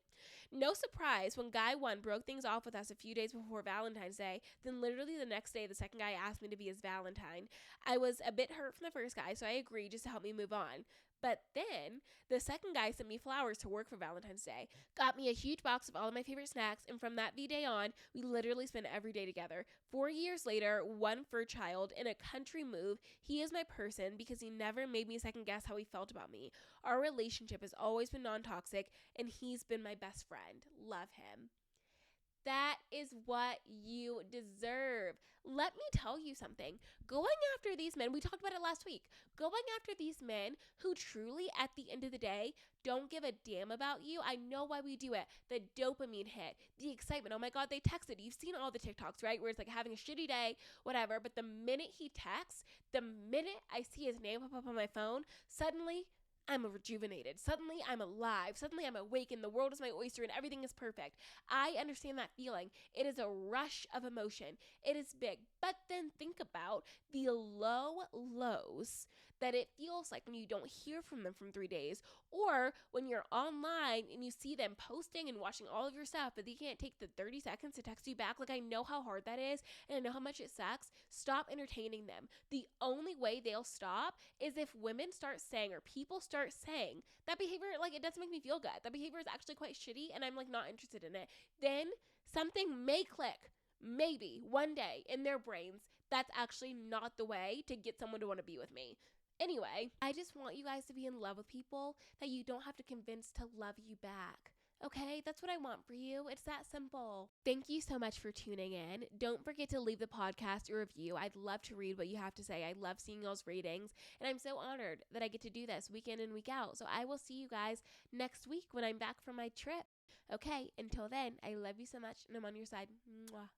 No surprise when guy 1 broke things off with us a few days before Valentine's Day, then literally the next day the second guy asked me to be his Valentine. I was a bit hurt from the first guy, so I agreed just to help me move on. But then the second guy sent me flowers to work for Valentine's Day, got me a huge box of all of my favorite snacks, and from that V-Day on, we literally spent every day together. 4 years later, 1 fur child, in a country move, he is my person because he never made me second guess how he felt about me. Our relationship has always been non-toxic, and he's been my best friend. Love him. That is what you deserve. Let me tell you something. Going after these men, we talked about it last week, going after these men who truly, at the end of the day, don't give a damn about you. I know why we do it. The dopamine hit, the excitement. Oh my God, they texted. You've seen all the TikToks, right? Where it's like having a shitty day, whatever. But the minute he texts, the minute I see his name pop up on my phone, suddenly I'm rejuvenated. Suddenly I'm alive. Suddenly I'm awake and the world is my oyster and everything is perfect. I understand that feeling. It is a rush of emotion. It is big. But then think about the low lows that it feels like when you don't hear from them from 3 days, or when you're online and you see them posting and watching all of your stuff, but they can't take the 30 seconds to text you back. Like, I know how hard that is and I know how much it sucks. Stop entertaining them. The only way they'll stop is if women start saying, or people start saying, that behavior, like, it doesn't make me feel good. That behavior is actually quite shitty and I'm like not interested in it. Then something may click. Maybe one day in their brains, that's actually not the way to get someone to want to be with me. Anyway, I just want you guys to be in love with people that you don't have to convince to love you back. Okay, that's what I want for you. It's that simple. Thank you so much for tuning in. Don't forget to leave the podcast a review. I'd love to read what you have to say. I love seeing y'all's ratings, and I'm so honored that I get to do this week in and week out. So I will see you guys next week when I'm back from my trip. Okay, until then, I love you so much, and I'm on your side. Mwah.